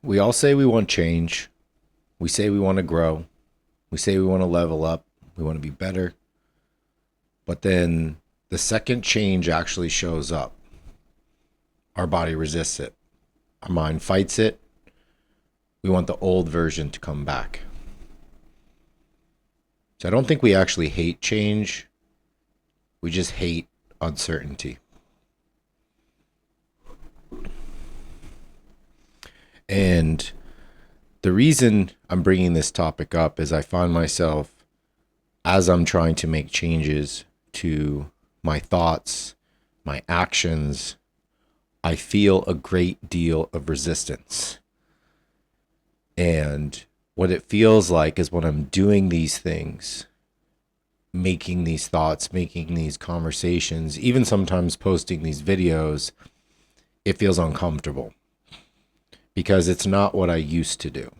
We all say we want change. We say we want to grow. We say we want to level up. We want to be better. But then the second change actually shows up, our body resists it. Our mind fights it. We want the old version to come back. So I don't think we actually hate change. We just hate uncertainty. And the reason I'm bringing this topic up is I find myself, as I'm trying to make changes to my thoughts, my actions, I feel a great deal of resistance. And what it feels like is when I'm doing these things, making these thoughts, making these conversations, even sometimes posting these videos, it feels uncomfortable because it's not what I used to do.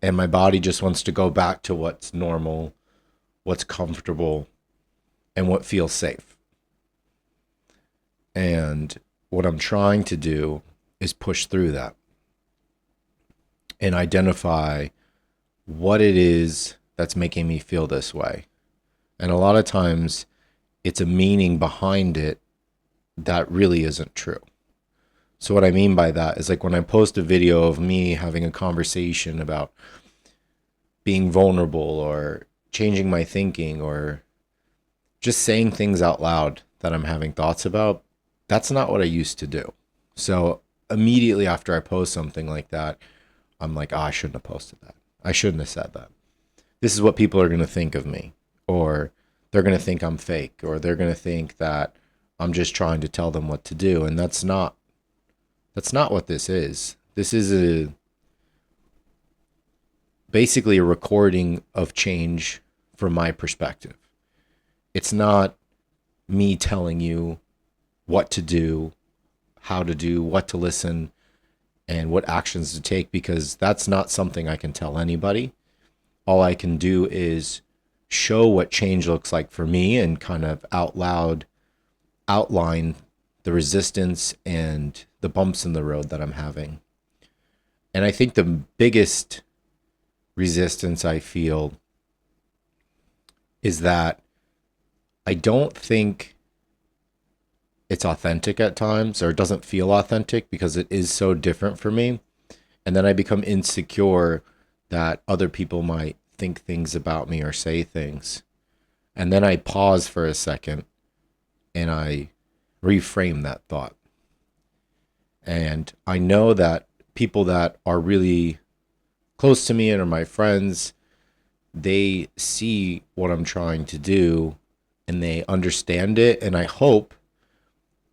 And my body just wants to go back to what's normal, what's comfortable, and what feels safe. And what I'm trying to do is push through that and identify what it is that's making me feel this way. And a lot of times it's a meaning behind it that really isn't true. So what I mean by that is, like, when I post a video of me having a conversation about being vulnerable or changing my thinking or just saying things out loud that I'm having thoughts about, that's not what I used to do. So immediately after I post something like that, I'm like, oh, I shouldn't have posted that. I shouldn't have said that. This is what people are going to think of me. Or they're going to think I'm fake. Or they're going to think that I'm just trying to tell them what to do. And that's not what this is. This is basically a recording of change from my perspective. It's not me telling you what to do, how to do, what to listen, and what actions to take, because that's not something I can tell anybody. All I can do is show what change looks like for me and kind of out loud outline the resistance and the bumps in the road that I'm having. And I think the biggest resistance I feel is that I don't think it's authentic at times, or it doesn't feel authentic because it is so different for me. And then I become insecure that other people might think things about me or say things. And then I pause for a second and I reframe that thought. And I know that people that are really close to me and are my friends, they see what I'm trying to do and they understand it. And I hope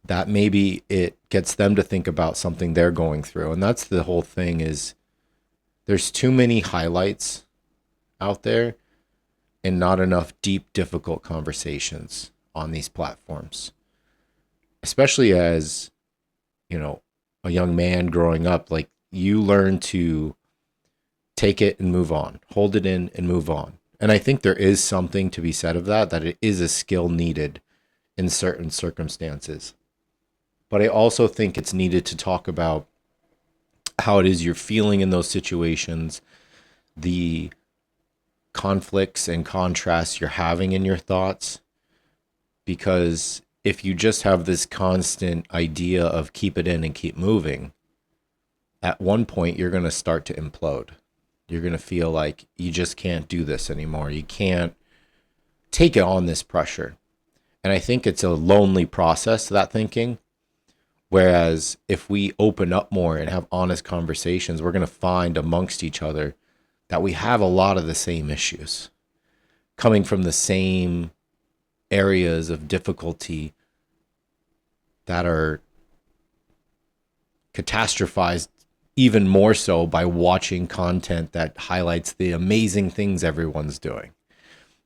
that maybe it gets them to think about something they're going through. And that's the whole thing, is there's too many highlights out there and not enough deep, difficult conversations on these platforms. Especially as, a young man growing up, like, you learn to take it and move on, hold it in and move on. And I think there is something to be said of that it is a skill needed in certain circumstances. But I also think it's needed to talk about how it is you're feeling in those situations, the conflicts and contrasts you're having in your thoughts. Because if you just have this constant idea of keep it in and keep moving, at one point you're going to start to implode. You're going to feel like you just can't do this anymore. You can't take it on, this pressure. And I think it's a lonely process, that thinking. Whereas if we open up more and have honest conversations, we're going to find amongst each other that we have a lot of the same issues, coming from the same areas of difficulty that are catastrophized even more so by watching content that highlights the amazing things everyone's doing,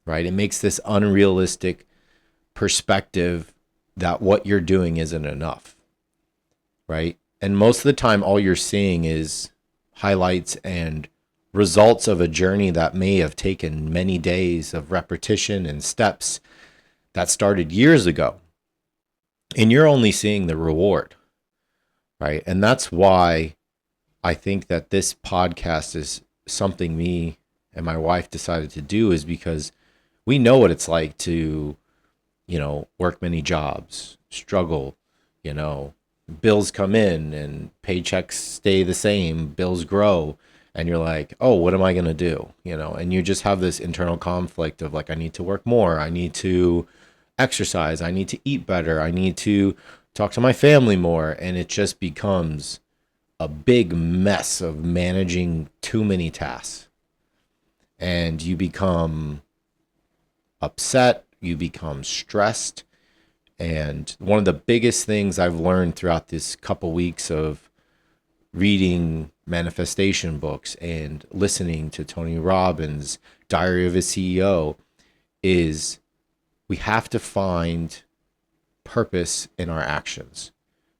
right? It makes this unrealistic perspective that what you're doing isn't enough, right? And most of the time, all you're seeing is highlights and results of a journey that may have taken many days of repetition and steps that started years ago. And you're only seeing the reward, right? And that's why I think that this podcast is something me and my wife decided to do is because we know what it's like to, work many jobs, struggle, you know, bills come in and paychecks stay the same, bills grow, and you're like, "Oh, what am I going to do?" And you just have this internal conflict of like, I need to work more, I need to exercise, I need to eat better, I need to talk to my family more, and it just becomes a big mess of managing too many tasks. And you become upset, you become stressed. And one of the biggest things I've learned throughout this couple weeks of reading manifestation books and listening to Tony Robbins' Diary of a CEO is we have to find purpose in our actions,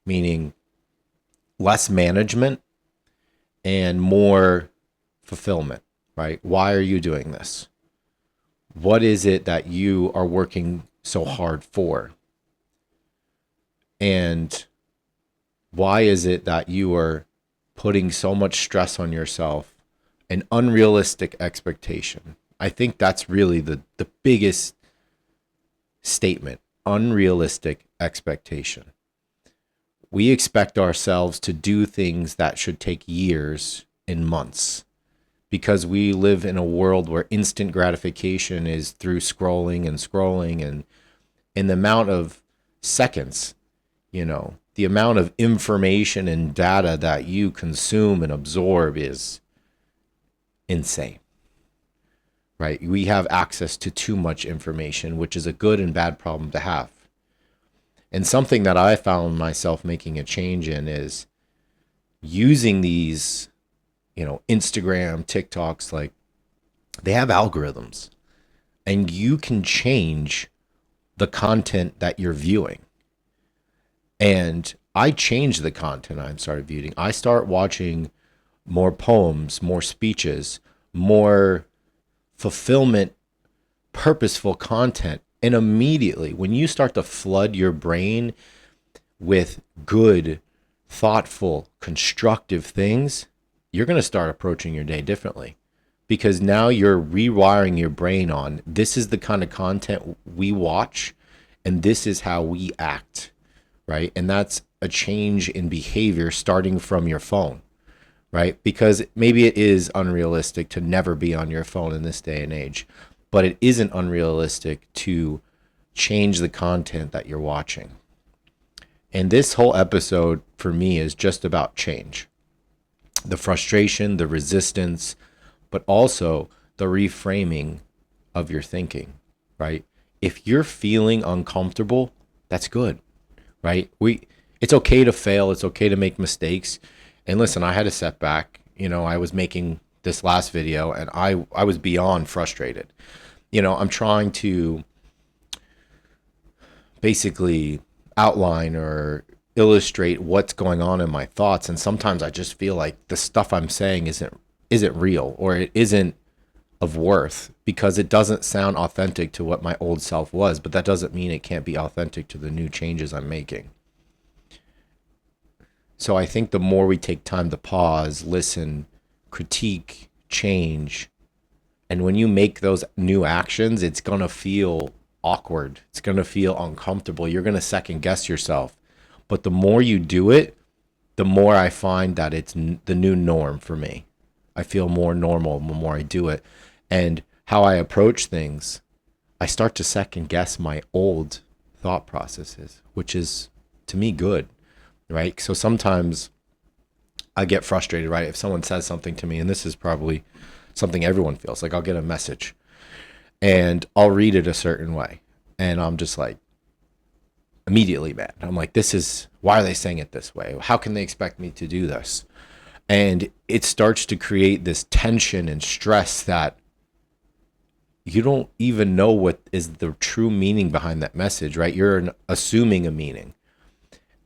meaning less management and more fulfillment, right? Why are you doing this? What is it that you are working so hard for? And why is it that you are putting so much stress on yourself, an unrealistic expectation? I think that's really the biggest statement, unrealistic expectation. We expect ourselves to do things that should take years and months because we live in a world where instant gratification is through scrolling and in the amount of seconds, the amount of information and data that you consume and absorb is insane, right? We have access to too much information, which is a good and bad problem to have. And something that I found myself making a change in is using these, Instagram, TikToks, like they have algorithms and you can change the content that you're viewing. And I changed the content I started viewing. I start watching more poems, more speeches, more fulfillment, purposeful content. And immediately, when you start to flood your brain with good, thoughtful, constructive things, you're going to start approaching your day differently because now you're rewiring your brain on this is the kind of content we watch and this is how we act, right? And that's a change in behavior starting from your phone, right? Because maybe it is unrealistic to never be on your phone in this day and age, but it isn't unrealistic to change the content that you're watching. And this whole episode for me is just about change. The frustration, the resistance, but also the reframing of your thinking, right? If you're feeling uncomfortable, that's good, right? It's okay to fail, it's okay to make mistakes. And listen, I had a setback. I was making this last video and I was beyond frustrated. I'm trying to basically outline or illustrate what's going on in my thoughts, and sometimes I just feel like the stuff I'm saying isn't real or it isn't of worth because it doesn't sound authentic to what my old self was, but that doesn't mean it can't be authentic to the new changes I'm making. So I think the more we take time to pause, listen, critique, change, and when you make those new actions, it's going to feel awkward. It's going to feel uncomfortable. You're going to second guess yourself. But the more you do it, the more I find that it's the new norm for me. I feel more normal the more I do it. And how I approach things, I start to second guess my old thought processes, which is to me good, right? So sometimes I get frustrated, right? If someone says something to me, and this is probably something everyone feels, like I'll get a message and I'll read it a certain way. And I'm just like, immediately mad. I'm like, why are they saying it this way? How can they expect me to do this? And it starts to create this tension and stress that you don't even know what is the true meaning behind that message, right? You're assuming a meaning.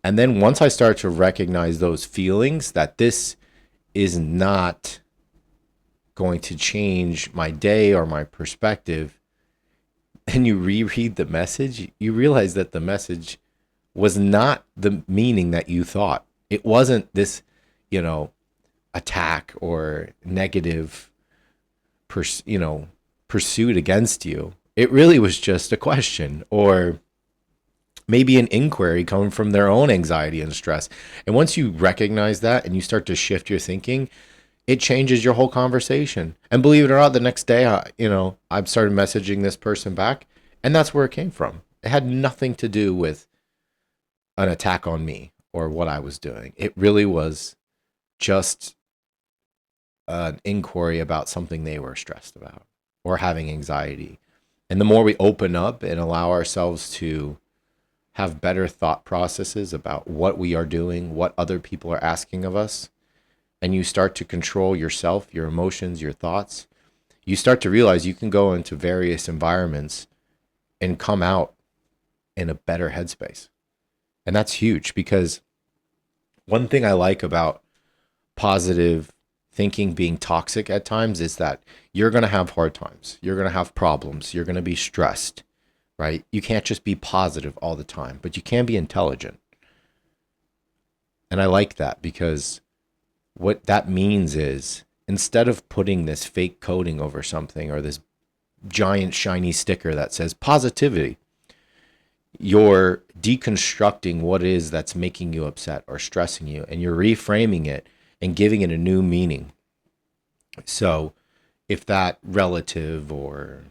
And then once I start to recognize those feelings that this is not going to change my day or my perspective, and you reread the message, you realize that the message was not the meaning that you thought. It wasn't this, attack or negative pursuit against you. It really was just a question, or maybe an inquiry coming from their own anxiety and stress. And once you recognize that and you start to shift your thinking, it changes your whole conversation. And believe it or not, the next day, I started messaging this person back, and that's where it came from. It had nothing to do with an attack on me or what I was doing. It really was just an inquiry about something they were stressed about or having anxiety. And the more we open up and allow ourselves to have better thought processes about what we are doing, what other people are asking of us, and you start to control yourself, your emotions, your thoughts, you start to realize you can go into various environments and come out in a better headspace. And that's huge, because one thing I like about positive thinking being toxic at times is that you're going to have hard times. You're going to have problems. You're going to be stressed, right? You can't just be positive all the time, but you can be intelligent. And I like that, because what that means is, instead of putting this fake coating over something or this giant shiny sticker that says positivity, you're deconstructing what it is that's making you upset or stressing you, and you're reframing it and giving it a new meaning. So if that relative or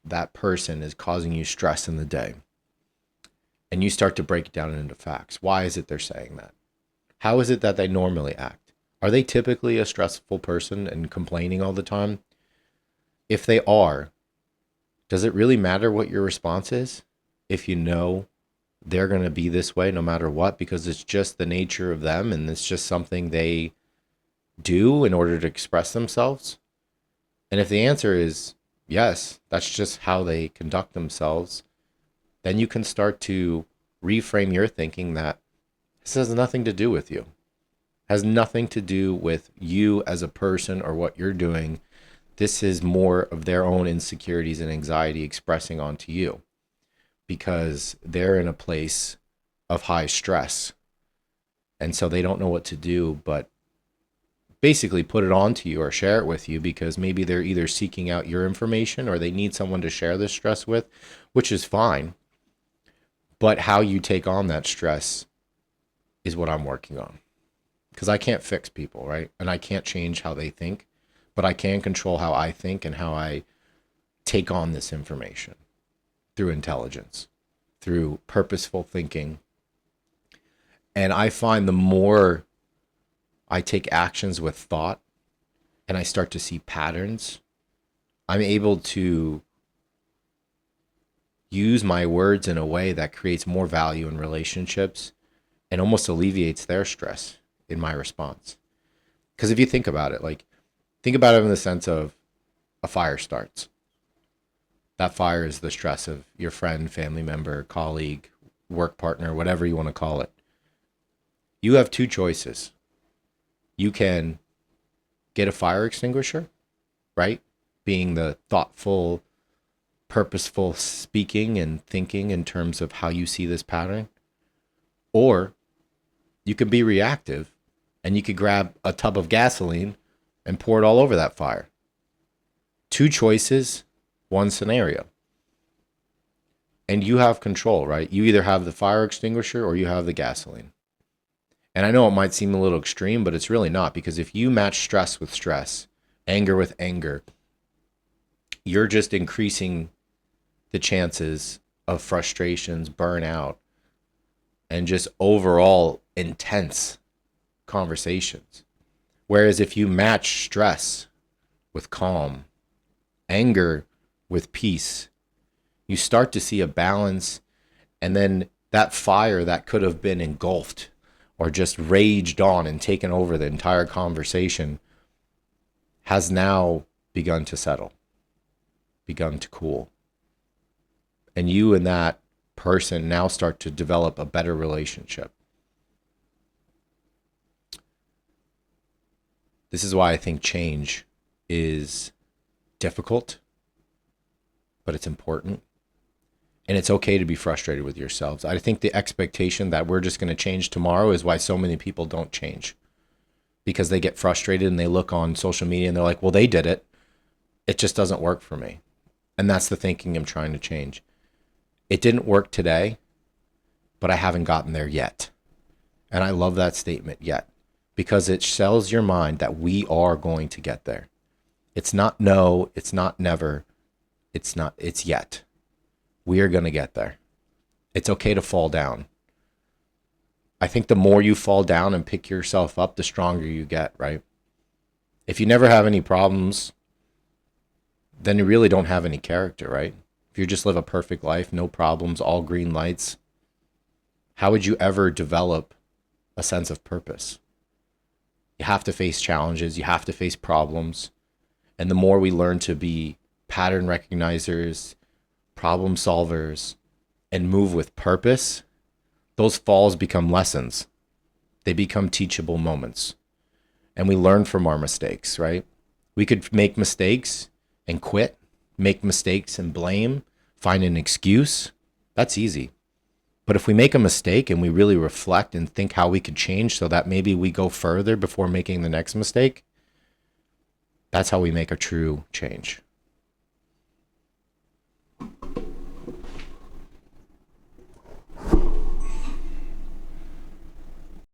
that person is causing you stress in the day, and you start to break it down into facts, why is it they're saying that? How is it that they normally act? Are they typically a stressful person and complaining all the time? If they are, does it really matter what your response is if you know they're going to be this way no matter what, because it's just the nature of them and it's just something they do in order to express themselves? And if the answer is yes, that's just how they conduct themselves, then you can start to reframe your thinking that this has nothing to do with you. Has nothing to do with you as a person or what you're doing. This is more of their own insecurities and anxiety expressing onto you, because they're in a place of high stress. And so they don't know what to do, but basically put it on to you or share it with you, because maybe they're either seeking out your information or they need someone to share this stress with, which is fine. But how you take on that stress is what I'm working on. Because I can't fix people, right? And I can't change how they think, but I can control how I think and how I take on this information through intelligence, through purposeful thinking. And I find the more I take actions with thought and I start to see patterns, I'm able to use my words in a way that creates more value in relationships and almost alleviates their stress in my response. Because if you think about it, think about it in the sense of a fire starts. That fire is the stress of your friend, family member, colleague, work partner, whatever you want to call it. You have two choices. You can get a fire extinguisher, right? Being the thoughtful, purposeful speaking and thinking in terms of how you see this pattern. Or you can be reactive and you could grab a tub of gasoline and pour it all over that fire. Two choices, one scenario. And you have control, right? You either have the fire extinguisher or you have the gasoline. And I know it might seem a little extreme, but it's really not, because if you match stress with stress, anger with anger, you're just increasing the chances of frustrations, burnout, and just overall intense conversations. Whereas if you match stress with calm, anger with peace, you start to see a balance. And then that fire that could have been engulfed or just raged on and taken over the entire conversation has now begun to settle, begun to cool. And you and that person now start to develop a better relationship. This is why I think change is difficult, but it's important. And it's okay to be frustrated with yourselves. I think the expectation that we're just going to change tomorrow is why so many people don't change. because they get frustrated and they look on social media and they're like, well, they did it. It just doesn't work for me. And that's the thinking I'm trying to change. It didn't work today, but I haven't gotten there yet. And I love that statement, yet, because it sells your mind that we are going to get there. It's not no, it's not never, it's yet. We are going to get there. It's okay to fall down. I think the more you fall down and pick yourself up, the stronger you get, right? If you never have any problems, then you really don't have any character, right? If you just live a perfect life, no problems, all green lights, how would you ever develop a sense of purpose? You have to face challenges, you have to face problems. And the more we learn to be pattern recognizers, problem solvers, and move with purpose, those falls become lessons. They become teachable moments. And we learn from our mistakes, right? We could make mistakes and quit, make mistakes and blame, find an excuse. That's easy. But if we make a mistake and we really reflect and think how we could change so that maybe we go further before making the next mistake, that's how we make a true change.